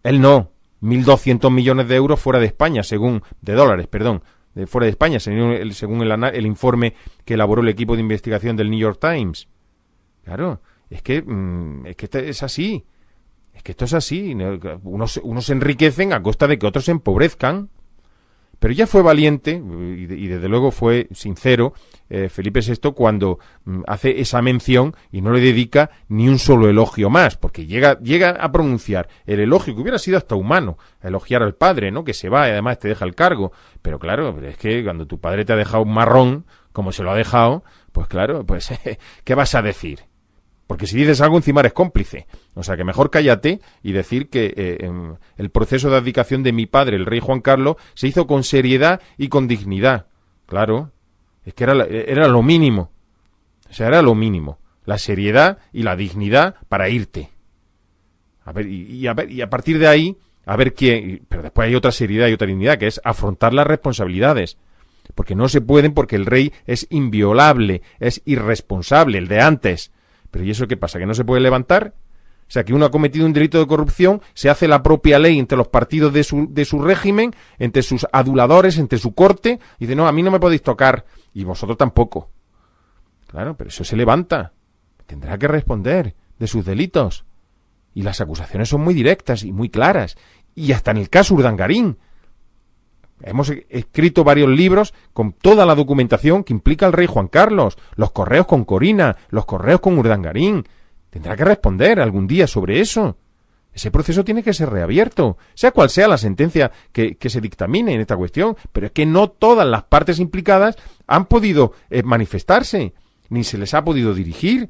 Él no, 1.200 millones de euros fuera de España, fuera de España, según el informe que elaboró el equipo de investigación del New York Times. Claro, es que es así, es que esto es así, unos se enriquecen a costa de que otros se empobrezcan. Pero ya fue valiente, y desde luego fue sincero, Felipe VI cuando hace esa mención y no le dedica ni un solo elogio más, porque llega a pronunciar el elogio, que hubiera sido hasta humano, a elogiar al padre, ¿no? Que se va y además te deja el cargo. Pero claro, es que cuando tu padre te ha dejado un marrón, como se lo ha dejado, pues claro, pues ¿qué vas a decir? Porque si dices algo, encima eres cómplice. O sea, que mejor cállate y decir que el proceso de abdicación de mi padre, el rey Juan Carlos, se hizo con seriedad y con dignidad. Claro, es que era lo mínimo. O sea, era lo mínimo. La seriedad y la dignidad para irte. A ver, y a partir de ahí, a ver quién... Pero después hay otra seriedad y otra dignidad, que es afrontar las responsabilidades. Porque no se pueden, porque el rey es inviolable, es irresponsable, el de antes. Pero ¿y eso qué pasa? ¿Que no se puede levantar? O sea, que uno ha cometido un delito de corrupción, se hace la propia ley entre los partidos de su régimen, entre sus aduladores, entre su corte, y dice, no, a mí no me podéis tocar, y vosotros tampoco. Claro, pero eso se levanta. Tendrá que responder de sus delitos. Y las acusaciones son muy directas y muy claras. Y hasta en el caso Urdangarín. Hemos escrito varios libros con toda la documentación que implica al rey Juan Carlos, los correos con Corina, los correos con Urdangarín. Tendrá que responder algún día sobre eso. Ese proceso tiene que ser reabierto, sea cual sea la sentencia que se dictamine en esta cuestión, pero es que no todas las partes implicadas han podido manifestarse, ni se les ha podido dirigir.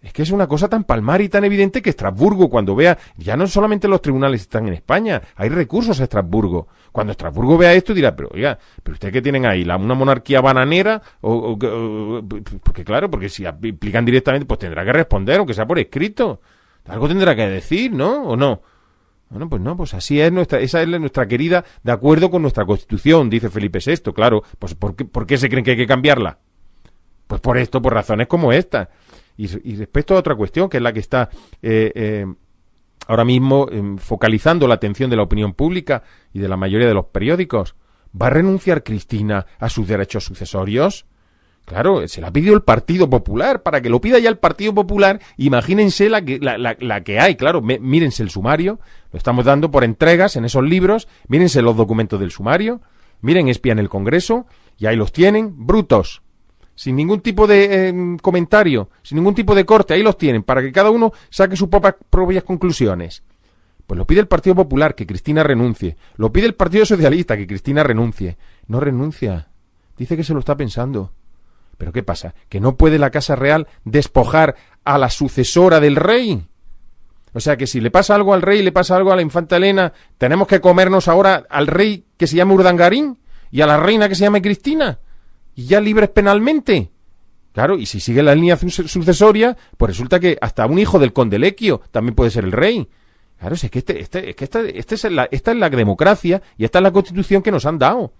Es que es una cosa tan palmar y tan evidente que Estrasburgo, cuando vea, ya no solamente los tribunales están en España, hay recursos a Estrasburgo. Cuando Estrasburgo vea esto dirá, pero oiga, ¿pero ustedes qué tienen ahí? ¿Una monarquía bananera? Porque claro, porque si aplican directamente, pues tendrá que responder, aunque sea por escrito. Algo tendrá que decir, ¿no? ¿O no? Bueno, pues no, pues así es esa es nuestra querida, de acuerdo con nuestra Constitución, dice Felipe VI, claro. Pues ¿por qué se creen que hay que cambiarla? Pues por esto, por razones como esta. Y respecto a otra cuestión, que es la que está ahora mismo focalizando la atención de la opinión pública y de la mayoría de los periódicos, ¿va a renunciar Cristina a sus derechos sucesorios? Claro, se la ha pedido el Partido Popular. Para que lo pida ya el Partido Popular, imagínense la que hay. Claro, mírense el sumario, lo estamos dando por entregas en esos libros, mírense los documentos del sumario, miren Espía en el Congreso, y ahí los tienen, brutos. Sin ningún tipo de comentario, sin ningún tipo de corte, ahí los tienen, para que cada uno saque sus propias conclusiones. Pues lo pide el Partido Popular, que Cristina renuncie. Lo pide el Partido Socialista, que Cristina renuncie. No renuncia. Dice que se lo está pensando. ¿Pero qué pasa? ¿Que no puede la Casa Real despojar a la sucesora del rey? O sea, que si le pasa algo al rey, le pasa algo a la infanta Elena, ¿tenemos que comernos ahora al rey que se llama Urdangarín y a la reina que se llama Cristina? ¿Y ya libres penalmente? Claro, y si sigue la línea sucesoria, pues resulta que hasta un hijo del conde Lequio también puede ser el rey. Claro, es que esta es la democracia y esta es la Constitución que nos han dado.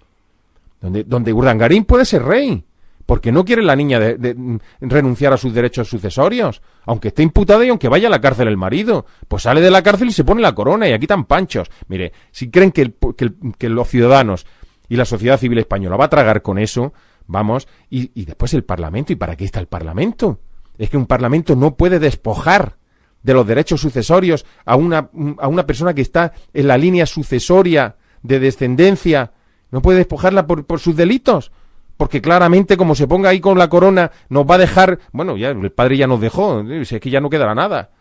Donde Urdangarín puede ser rey, porque no quiere la niña de renunciar a sus derechos sucesorios, aunque esté imputada y aunque vaya a la cárcel el marido. Pues sale de la cárcel y se pone la corona, y aquí tan panchos. Mire, si creen que los ciudadanos y la sociedad civil española va a tragar con eso, vamos, y después el Parlamento. ¿Y para qué está el Parlamento? Es que un Parlamento no puede despojar de los derechos sucesorios a una persona que está en la línea sucesoria de descendencia. No puede despojarla por sus delitos, porque claramente, como se ponga ahí con la corona, nos va a dejar... Bueno, ya el padre ya nos dejó, es que ya no quedará nada.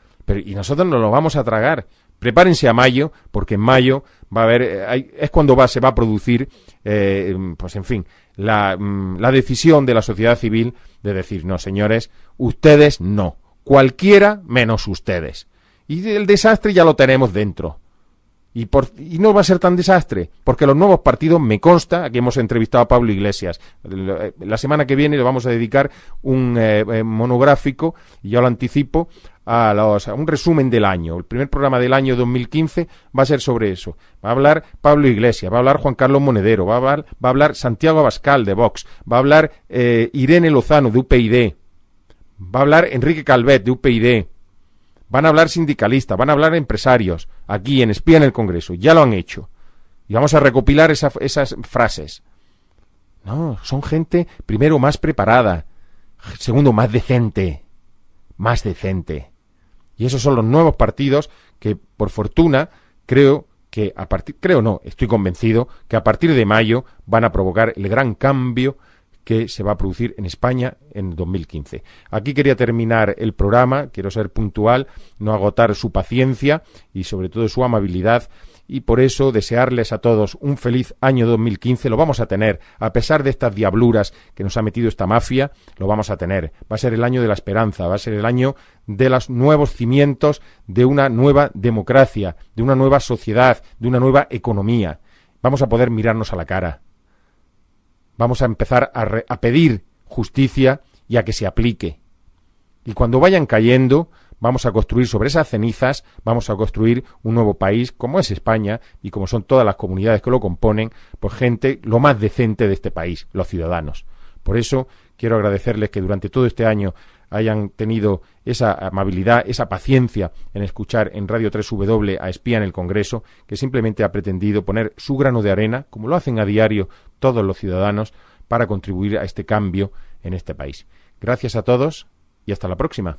Y nosotros nos lo vamos a tragar. Prepárense a mayo, porque en mayo va a haber... es cuando se va a producir, pues en fin, la decisión de la sociedad civil de decir, no, señores, ustedes no. Cualquiera menos ustedes. Y el desastre ya lo tenemos dentro. Y no va a ser tan desastre, porque los nuevos partidos, me consta, aquí hemos entrevistado a Pablo Iglesias, la semana que viene le vamos a dedicar un monográfico, y yo lo anticipo, a un resumen del año. El primer programa del año 2015 va a ser sobre eso. Va a hablar Pablo Iglesias, va a hablar Juan Carlos Monedero, va a hablar Santiago Abascal de Vox, va a hablar Irene Lozano de UPyD, va a hablar Enrique Calvet de UPyD, van a hablar sindicalistas, van a hablar empresarios, aquí en Espía en el Congreso, ya lo han hecho. Y vamos a recopilar esas frases. No, son gente, primero, más preparada, segundo, más decente. Y esos son los nuevos partidos que, por fortuna, estoy convencido que a partir de mayo van a provocar el gran cambio que se va a producir en España en 2015. Aquí quería terminar el programa, quiero ser puntual, no agotar su paciencia y sobre todo su amabilidad, y por eso desearles a todos un feliz año 2015. Lo vamos a tener, a pesar de estas diabluras que nos ha metido esta mafia, lo vamos a tener. Va a ser el año de la esperanza, va a ser el año de los nuevos cimientos de una nueva democracia, de una nueva sociedad, de una nueva economía. Vamos a poder mirarnos a la cara. Vamos a empezar a pedir justicia y a que se aplique. Y cuando vayan cayendo, vamos a construir sobre esas cenizas, vamos a construir un nuevo país, como es España y como son todas las comunidades que lo componen, pues gente lo más decente de este país, los ciudadanos. Por eso quiero agradecerles que durante todo este año hayan tenido esa amabilidad, esa paciencia en escuchar en Radio 3W a Espía en el Congreso, que simplemente ha pretendido poner su grano de arena, como lo hacen a diario todos los ciudadanos, para contribuir a este cambio en este país. Gracias a todos y hasta la próxima.